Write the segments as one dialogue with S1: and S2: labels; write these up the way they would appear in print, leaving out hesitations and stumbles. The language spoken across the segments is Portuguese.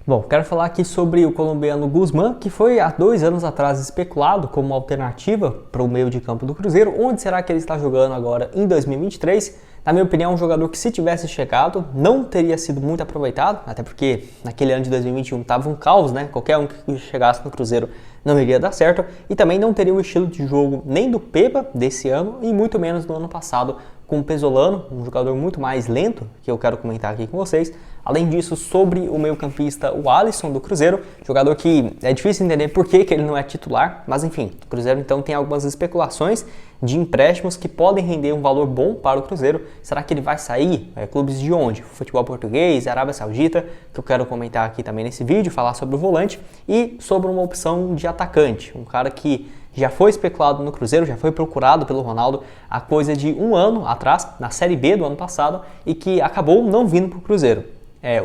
S1: Bom, quero falar aqui sobre o colombiano Guzmán, que foi há 2 anos atrás especulado como uma alternativa para o meio de campo do Cruzeiro. Onde será que ele está jogando agora em 2023? Na minha opinião, é um jogador que, se tivesse chegado, não teria sido muito aproveitado, até porque naquele ano de 2021 estava um caos, né? Qualquer um que chegasse no Cruzeiro não iria dar certo, e também não teria o estilo de jogo nem do Pepa desse ano e muito menos do ano passado, com o Pesolano, um jogador muito mais lento, que eu quero comentar aqui com vocês. Além disso, sobre o meio-campista, o Alisson do Cruzeiro, jogador que é difícil entender por que ele não é titular, mas enfim, o Cruzeiro então tem algumas especulações de empréstimos que podem render um valor bom para o Cruzeiro. Será que ele vai sair? Clubes de onde? Futebol português, Arábia Saudita, que eu quero comentar aqui também nesse vídeo, falar sobre o volante e sobre uma opção de atacante, um cara que já foi especulado no Cruzeiro, já foi procurado pelo Ronaldo há coisa de 1 ano atrás, na Série B do ano passado, e que acabou não vindo para o Cruzeiro.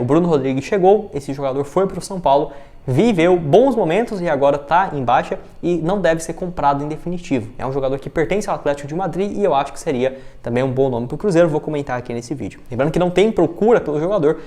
S1: O Bruno Rodrigues chegou, esse jogador foi para o São Paulo, viveu bons momentos e agora está em baixa e não deve ser comprado em definitivo. É um jogador que pertence ao Atlético de Madrid e eu acho que seria também um bom nome para o Cruzeiro, vou comentar aqui nesse vídeo. Lembrando que não tem procura pelo jogador,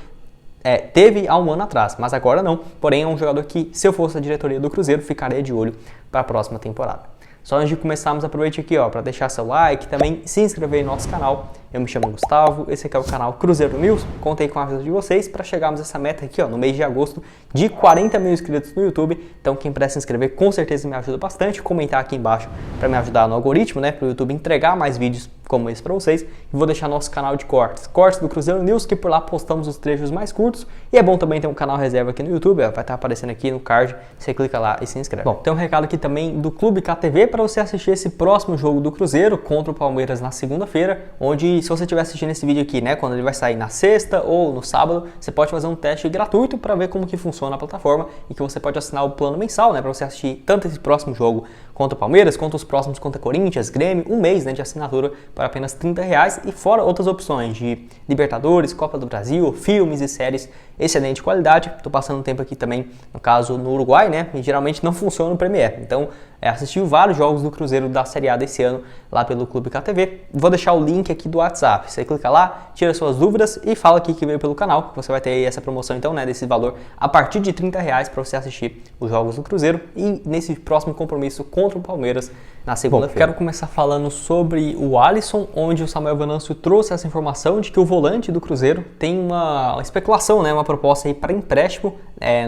S1: teve há 1 ano atrás, mas agora não. Porém, é um jogador que, se eu fosse a diretoria do Cruzeiro, ficaria de olho para a próxima temporada. Só antes de começarmos, aproveite aqui para deixar seu like e também se inscrever no nosso canal. Eu me chamo Gustavo, esse aqui é o canal Cruzeiro News. Contei com a ajuda de vocês para chegarmos a essa meta aqui no mês de agosto de 40 mil inscritos no YouTube. Então quem puder se inscrever com certeza me ajuda bastante. Comentar aqui embaixo para me ajudar no algoritmo, para o YouTube entregar mais vídeos como esse para vocês. E vou deixar nosso canal de cortes do Cruzeiro News, que por lá postamos os trechos mais curtos. E é bom também ter um canal reserva aqui no YouTube, vai estar aparecendo aqui no card. Você clica lá e se inscreve. Bom, tem um recado aqui também do Clube KTV para você assistir esse próximo jogo do Cruzeiro contra o Palmeiras na segunda-feira, onde, se você estiver assistindo esse vídeo aqui, quando ele vai sair na sexta ou no sábado, você pode fazer um teste gratuito para ver como que funciona a plataforma e que você pode assinar o plano mensal, para você assistir tanto esse próximo jogo contra o Palmeiras, quanto os próximos contra Corinthians, Grêmio, um mês de assinatura por apenas R$30 e fora outras opções de Libertadores, Copa do Brasil, filmes e séries excelente qualidade. Estou passando um tempo aqui também, no caso no Uruguai, e geralmente não funciona no Premiere. Então, assisti vários jogos do Cruzeiro da Série A desse ano lá pelo Clube KTV. Vou deixar o link aqui do WhatsApp. Você clica lá, tira suas dúvidas e fala aqui que veio pelo canal. Você vai ter essa promoção então, desse valor a partir de R$30 para você assistir os jogos do Cruzeiro e nesse próximo compromisso contra o Palmeiras na segunda-feira. Quero começar falando sobre o Alisson, onde o Samuel Venâncio trouxe essa informação de que o volante do Cruzeiro tem uma especulação, uma proposta aí para empréstimo,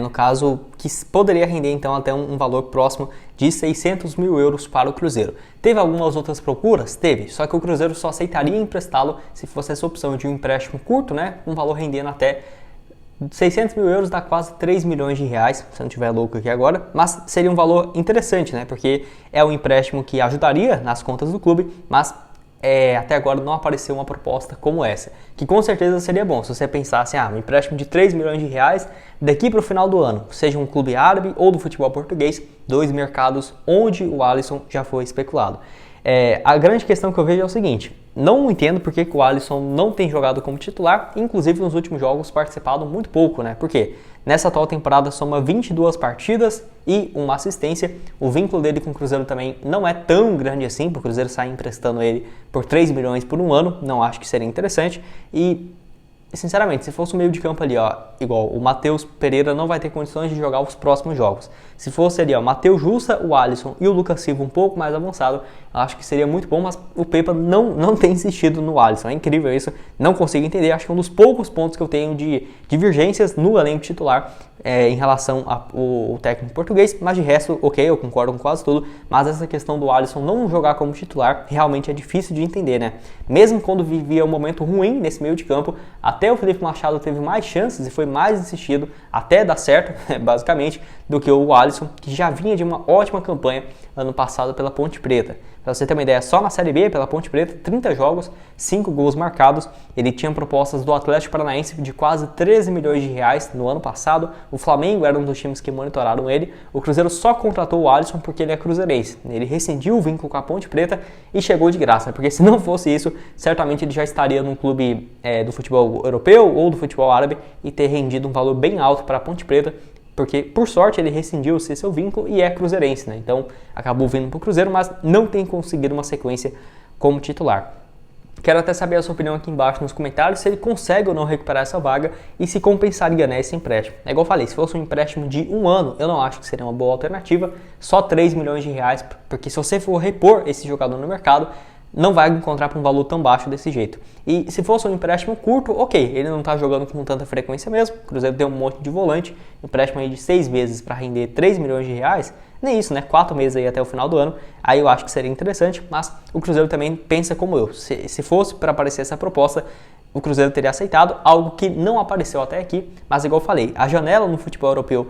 S1: no caso que poderia render então até um valor próximo de 600 mil euros para o Cruzeiro. Teve algumas outras procuras? Teve, só que o Cruzeiro só aceitaria emprestá-lo se fosse essa opção de um empréstimo curto, um valor rendendo até 600 mil euros, dá quase 3 milhões de reais, se eu não estiver louco aqui agora, mas seria um valor interessante, porque é um empréstimo que ajudaria nas contas do clube, mas até agora não apareceu uma proposta como essa, que com certeza seria bom se você pensasse, um empréstimo de 3 milhões de reais daqui para o final do ano, seja um clube árabe ou do futebol português, 2 mercados onde o Alisson já foi especulado. A grande questão que eu vejo é o seguinte: não entendo por que o Alisson não tem jogado como titular, inclusive nos últimos jogos participado muito pouco, Por quê? Nessa atual temporada soma 22 partidas e uma assistência. O vínculo dele com o Cruzeiro também não é tão grande assim, para o Cruzeiro sair emprestando ele por 3 milhões por 1 ano, não acho que seria interessante. E sinceramente, se fosse um meio de campo ali, igual o Matheus Pereira não vai ter condições de jogar os próximos jogos. Se fosse ali, o Matheus Jussa, o Alisson e o Lucas Silva um pouco mais avançado, acho que seria muito bom, mas o Pepa não tem insistido no Alisson. É incrível isso, não consigo entender. Acho que é um dos poucos pontos que eu tenho de divergências no elenco titular em relação ao técnico português, mas de resto, ok, eu concordo com quase tudo, mas essa questão do Alisson não jogar como titular realmente é difícil de entender, Mesmo quando vivia um momento ruim nesse meio de campo, até o Felipe Machado teve mais chances e foi mais insistido até dar certo, basicamente, do que o Alisson, que já vinha de uma ótima campanha ano passado pela Ponte Preta. Para você ter uma ideia, só na Série B, pela Ponte Preta, 30 jogos, 5 gols marcados. Ele tinha propostas do Atlético Paranaense de quase 13 milhões de reais no ano passado. O Flamengo era um dos times que monitoraram ele. O Cruzeiro só contratou o Alisson porque ele é cruzeirense. Ele rescindiu o vínculo com a Ponte Preta e chegou de graça, porque se não fosse isso, certamente ele já estaria num clube do futebol europeu ou do futebol árabe e ter rendido um valor bem alto para a Ponte Preta. Porque, por sorte, ele rescindiu seu vínculo e é cruzeirense, Então, acabou vindo para o Cruzeiro, mas não tem conseguido uma sequência como titular. Quero até saber a sua opinião aqui embaixo nos comentários, se ele consegue ou não recuperar essa vaga e se compensaria, né, esse empréstimo. É igual eu falei, se fosse um empréstimo de 1 ano, eu não acho que seria uma boa alternativa, só 3 milhões de reais, porque se você for repor esse jogador no mercado, não vai encontrar por um valor tão baixo desse jeito. E se fosse um empréstimo curto, ok, ele não está jogando com tanta frequência mesmo, o Cruzeiro tem um monte de volante, empréstimo aí de 6 meses para render 3 milhões de reais, nem isso, né, 4 meses aí até o final do ano, aí eu acho que seria interessante, mas o Cruzeiro também pensa como eu, se fosse para aparecer essa proposta, o Cruzeiro teria aceitado, algo que não apareceu até aqui, mas igual eu falei, a janela no futebol europeu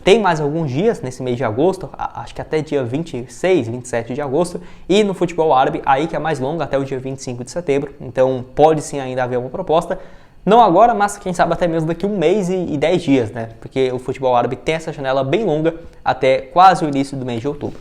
S1: tem mais alguns dias nesse mês de agosto, acho que até dia 26, 27 de agosto, e no futebol árabe, aí que é mais longa, até o dia 25 de setembro, então pode sim ainda haver uma proposta, não agora, mas quem sabe até mesmo daqui um mês e 10 dias, né, porque o futebol árabe tem essa janela bem longa, até quase o início do mês de outubro.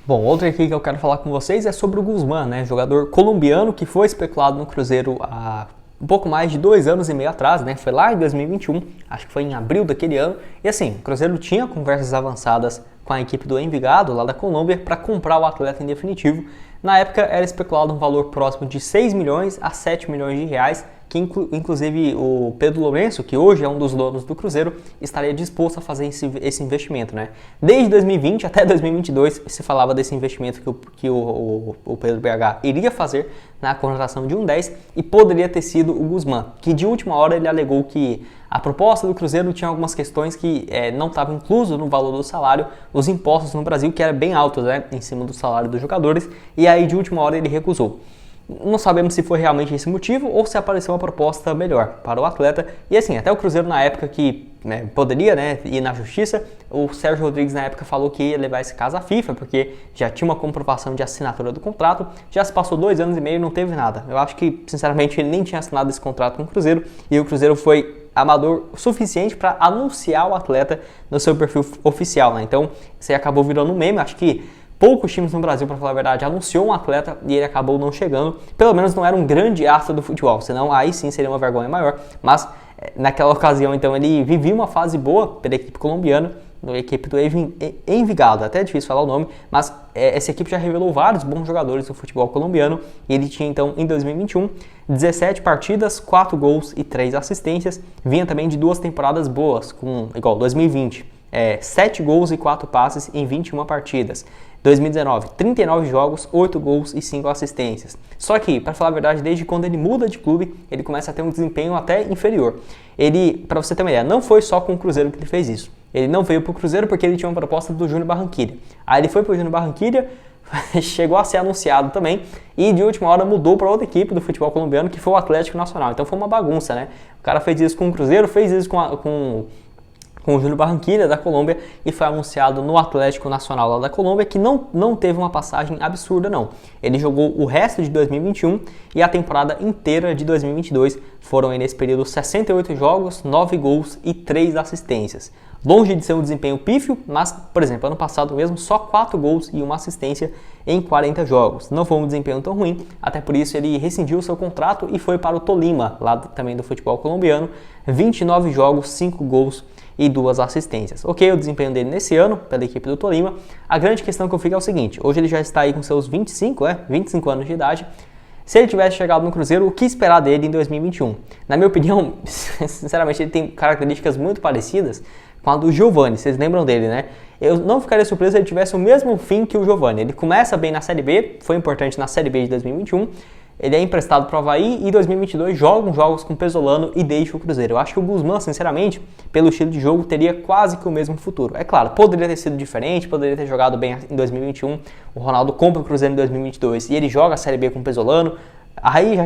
S1: Bom, outra aqui que eu quero falar com vocês é sobre o Guzmán, né, jogador colombiano que foi especulado no Cruzeiro há um pouco mais de 2 anos e meio atrás, né? Foi lá em 2021, acho que foi em abril daquele ano. E assim, o Cruzeiro tinha conversas avançadas com a equipe do Envigado, lá da Colômbia, para comprar o atleta em definitivo. Na época era especulado um valor próximo de 6 milhões a 7 milhões de reais, que inclusive o Pedro Lourenço, que hoje é um dos donos do Cruzeiro, estaria disposto a fazer esse investimento, né? Desde 2020 até 2022 se falava desse investimento que o Pedro BH iria fazer na contratação de um 10 e poderia ter sido o Guzmán, que de última hora ele alegou que a proposta do Cruzeiro tinha algumas questões que não estavam inclusos no valor do salário, os impostos no Brasil, que eram bem altos, né, em cima do salário dos jogadores, e aí de última hora ele recusou. Não sabemos se foi realmente esse motivo ou se apareceu uma proposta melhor para o atleta. E assim, até o Cruzeiro na época que poderia ir na justiça, o Sérgio Rodrigues na época falou que ia levar esse caso à FIFA, porque já tinha uma comprovação de assinatura do contrato, já se passou 2 anos e meio e não teve nada. Eu acho que, sinceramente, ele nem tinha assinado esse contrato com o Cruzeiro e o Cruzeiro foi amador o suficiente para anunciar o atleta no seu perfil oficial, né? Então, isso aí acabou virando um meme, acho que poucos times no Brasil, para falar a verdade, anunciou um atleta e ele acabou não chegando. Pelo menos não era um grande astro do futebol, senão aí sim seria uma vergonha maior. Mas naquela ocasião, então, ele vivia uma fase boa pela equipe colombiana, na equipe do Envigado, até é difícil falar o nome, mas essa equipe já revelou vários bons jogadores do futebol colombiano e ele tinha então em 2021 17 partidas, 4 gols e 3 assistências, vinha também de 2 temporadas boas, igual 2020, 7 gols e 4 passes em 21 partidas. 2019, 39 jogos, 8 gols e 5 assistências. Só que, para falar a verdade, desde quando ele muda de clube, ele começa a ter um desempenho até inferior. Ele, para você ter uma ideia, não foi só com o Cruzeiro que ele fez isso. Ele não veio para o Cruzeiro porque ele tinha uma proposta do Júnior Barranquilla. Aí ele foi para o Júnior Barranquilla, chegou a ser anunciado também e de última hora mudou para outra equipe do futebol colombiano, que foi o Atlético Nacional. Então foi uma bagunça, né? O cara fez isso com o Cruzeiro, fez isso com o Júnior Barranquilla da Colômbia e foi anunciado no Atlético Nacional lá da Colômbia, que não teve uma passagem absurda não. Ele jogou o resto de 2021 e a temporada inteira de 2022, foram aí nesse período 68 jogos, 9 gols e 3 assistências. Longe de ser um desempenho pífio, mas, por exemplo, ano passado mesmo, só 4 gols e 1 assistência em 40 jogos. Não foi um desempenho tão ruim, até por isso ele rescindiu seu contrato e foi para o Tolima, lá também do futebol colombiano, 29 jogos, 5 gols e 2 assistências. Ok, o desempenho dele nesse ano, pela equipe do Tolima. A grande questão que eu fico é o seguinte, hoje ele já está aí com seus 25 anos de idade. Se ele tivesse chegado no Cruzeiro, o que esperar dele em 2021? Na minha opinião, sinceramente, ele tem características muito parecidas com a do Giovani, vocês lembram dele, né? Eu não ficaria surpreso se ele tivesse o mesmo fim que o Giovani. Ele começa bem na Série B, foi importante na Série B de 2021, ele é emprestado para o Avaí e em 2022 joga uns jogos com o Pesolano e deixa o Cruzeiro. Eu acho que o Guzmán, sinceramente, pelo estilo de jogo, teria quase que o mesmo futuro. É claro, poderia ter sido diferente, poderia ter jogado bem em 2021, o Ronaldo compra o Cruzeiro em 2022 e ele joga a Série B com o Pesolano, aí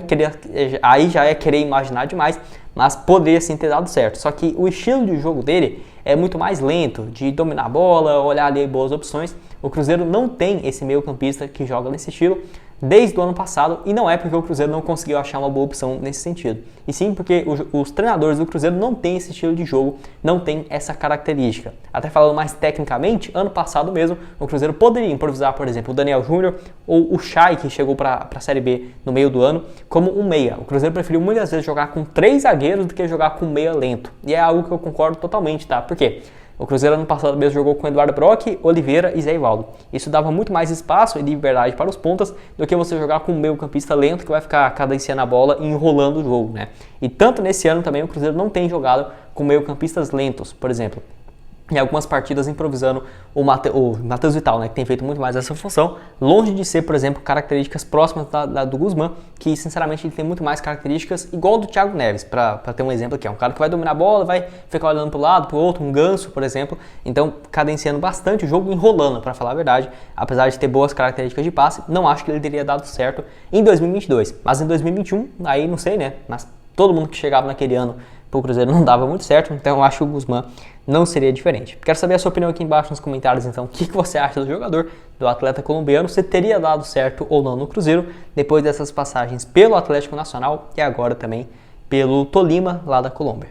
S1: já é querer imaginar demais, mas poderia sim ter dado certo. Só que o estilo de jogo dele é muito mais lento, de dominar a bola, olhar ali boas opções. O Cruzeiro não tem esse meio campista que joga nesse estilo desde o ano passado, e não é porque o Cruzeiro não conseguiu achar uma boa opção nesse sentido, e sim porque os treinadores do Cruzeiro não têm esse estilo de jogo, não tem essa característica. Até falando mais tecnicamente, ano passado mesmo, o Cruzeiro poderia improvisar, por exemplo, o Daniel Júnior ou o Chay, que chegou para a Série B no meio do ano, como um meia. O Cruzeiro preferiu muitas vezes jogar com 3 zagueiros do que jogar com meia lento, e é algo que eu concordo totalmente, tá? Por quê? O Cruzeiro ano passado mesmo jogou com Eduardo Brock, Oliveira e Zé Ivaldo. Isso dava muito mais espaço e liberdade para os pontas do que você jogar com um meio-campista lento que vai ficar cadenciando a bola e enrolando o jogo, né? E tanto nesse ano também o Cruzeiro não tem jogado com meio-campistas lentos, por exemplo. Em algumas partidas improvisando o Matheus Vital, né, que tem feito muito mais essa função, longe de ser, por exemplo, características próximas do Guzmán, que sinceramente ele tem muito mais características igual do Thiago Neves, para ter um exemplo aqui, é um cara que vai dominar a bola, vai ficar olhando para o lado, para o outro, um ganso, por exemplo, então cadenciando bastante o jogo, enrolando, para falar a verdade, apesar de ter boas características de passe, não acho que ele teria dado certo em 2022, mas em 2021, aí não sei, né, mas todo mundo que chegava naquele ano para o Cruzeiro não dava muito certo, então eu acho que o Guzmán não seria diferente. Quero saber a sua opinião aqui embaixo nos comentários, então, o que você acha do jogador, do atleta colombiano, se teria dado certo ou não no Cruzeiro, depois dessas passagens pelo Atlético Nacional e agora também pelo Tolima, lá da Colômbia.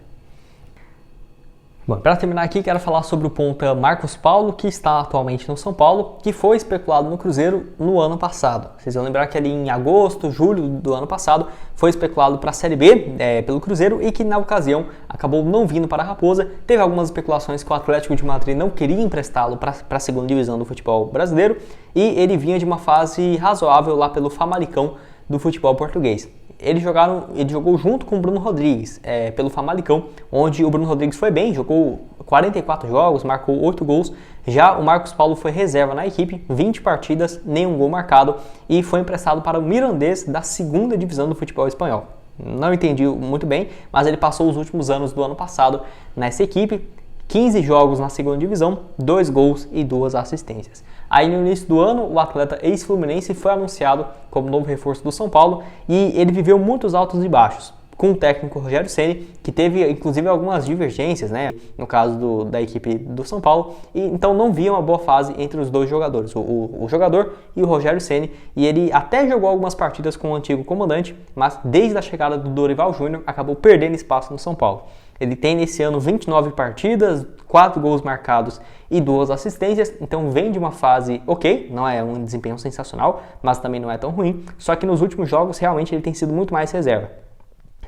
S1: Bom, para terminar aqui, quero falar sobre o ponta Marcos Paulo, que está atualmente no São Paulo, que foi especulado no Cruzeiro no ano passado. Vocês vão lembrar que ali em agosto, julho do ano passado, foi especulado para a Série B pelo Cruzeiro e que na ocasião acabou não vindo para a Raposa. Teve algumas especulações que o Atlético de Madrid não queria emprestá-lo para a segunda divisão do futebol brasileiro e ele vinha de uma fase razoável lá pelo Famalicão do futebol português. Ele jogou junto com o Bruno Rodrigues pelo Famalicão, onde o Bruno Rodrigues foi bem, jogou 44 jogos, marcou 8 gols. Já o Marcos Paulo foi reserva na equipe, 20 partidas, nenhum gol marcado e foi emprestado para o Mirandés da segunda divisão do futebol espanhol. Não entendi muito bem, mas ele passou os últimos anos do ano passado nessa equipe. 15 jogos na segunda divisão, 2 gols e 2 assistências. Aí no início do ano, o atleta ex-fluminense foi anunciado como novo reforço do São Paulo e ele viveu muitos altos e baixos com o técnico Rogério Ceni, que teve inclusive algumas divergências, né, no caso da equipe do São Paulo, e então não via uma boa fase entre os dois jogadores, o jogador e o Rogério Ceni, e ele até jogou algumas partidas com o antigo comandante, mas desde a chegada do Dorival Júnior acabou perdendo espaço no São Paulo. Ele tem nesse ano 29 partidas, 4 gols marcados e 2 assistências, então vem de uma fase ok, não é um desempenho sensacional, mas também não é tão ruim, só que nos últimos jogos realmente ele tem sido muito mais reserva.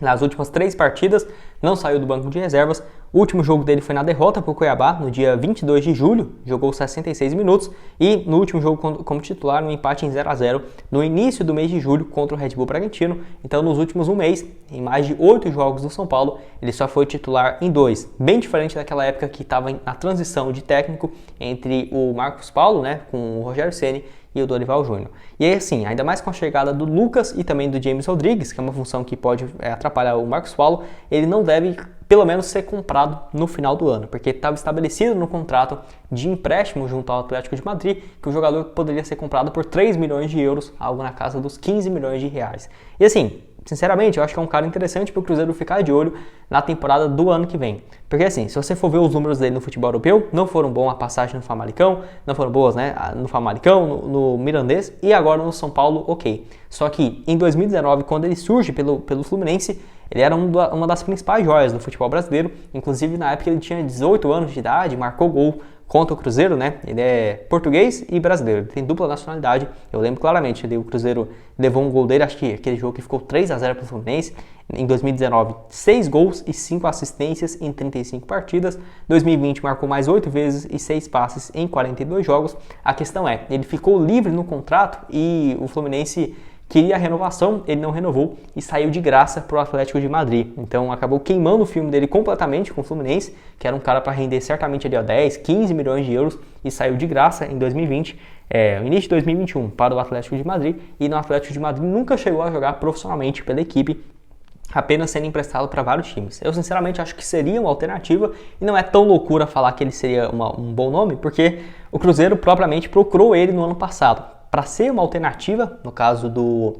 S1: Nas últimas 3 partidas, não saiu do banco de reservas. O último jogo dele foi na derrota para o Cuiabá, no dia 22 de julho, jogou 66 minutos. E no último jogo como titular, no empate em 0-0, no início do mês de julho, contra o Red Bull Bragantino. Então, nos últimos um mês, em mais de 8 jogos do São Paulo, ele só foi titular em 2. Bem diferente daquela época que estava na transição de técnico entre o Marcos Paulo, né, com o Rogério Ceni, e o Dorival Júnior. E aí assim, ainda mais com a chegada do Lucas e também do James Rodrigues, que é uma função que pode atrapalhar o Marcos Paulo, ele não deve pelo menos ser comprado no final do ano, porque estava estabelecido no contrato de empréstimo junto ao Atlético de Madrid que o jogador poderia ser comprado por 3 milhões de euros, algo na casa dos 15 milhões de reais. E assim, sinceramente, eu acho que é um cara interessante para o Cruzeiro ficar de olho na temporada do ano que vem. Porque assim, se você for ver os números dele no futebol europeu, não foram bons a passagem no Famalicão, não foram boas, né, no Famalicão, no Mirandés e agora no São Paulo, ok. Só que em 2019, quando ele surge pelo Fluminense, ele era uma das principais joias do futebol brasileiro, inclusive na época ele tinha 18 anos de idade, marcou gol contra o Cruzeiro, né? Ele é português e brasileiro, ele tem dupla nacionalidade. Eu lembro claramente, o Cruzeiro levou um gol dele, acho que aquele jogo que ficou 3-0 para o Fluminense. Em 2019, 6 gols e 5 assistências em 35 partidas. 2020 marcou mais 8 vezes e 6 passes em 42 jogos. A questão é, ele ficou livre no contrato e o Fluminense queria a renovação, ele não renovou e saiu de graça para o Atlético de Madrid. Então acabou queimando o filme dele completamente com o Fluminense, que era um cara para render certamente ali, 10, 15 milhões de euros e saiu de graça em 2020, início de 2021 para o Atlético de Madrid, e no Atlético de Madrid nunca chegou a jogar profissionalmente pela equipe, apenas sendo emprestado para vários times. Eu sinceramente acho que seria uma alternativa e não é tão loucura falar que ele seria um bom nome, porque o Cruzeiro propriamente procurou ele no ano passado para ser uma alternativa, no caso do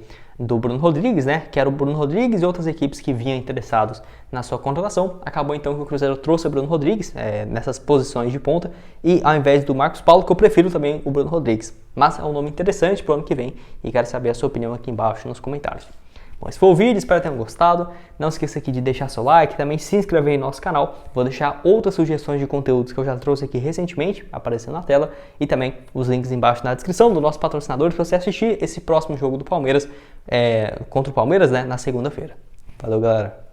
S1: Bruno Rodrigues, né, que era o Bruno Rodrigues e outras equipes que vinham interessados na sua contratação. Acabou então que o Cruzeiro trouxe o Bruno Rodrigues nessas posições de ponta e ao invés do Marcos Paulo, que eu prefiro também o Bruno Rodrigues. Mas é um nome interessante para o ano que vem e quero saber a sua opinião aqui embaixo nos comentários. Bom, esse foi o vídeo, espero que tenham gostado. Não esqueça aqui de deixar seu like, também se inscrever em nosso canal. Vou deixar outras sugestões de conteúdos que eu já trouxe aqui recentemente, aparecendo na tela. E também os links embaixo na descrição do nosso patrocinador para você assistir esse próximo jogo do Palmeiras, contra o Palmeiras, né, na segunda-feira. Valeu, galera!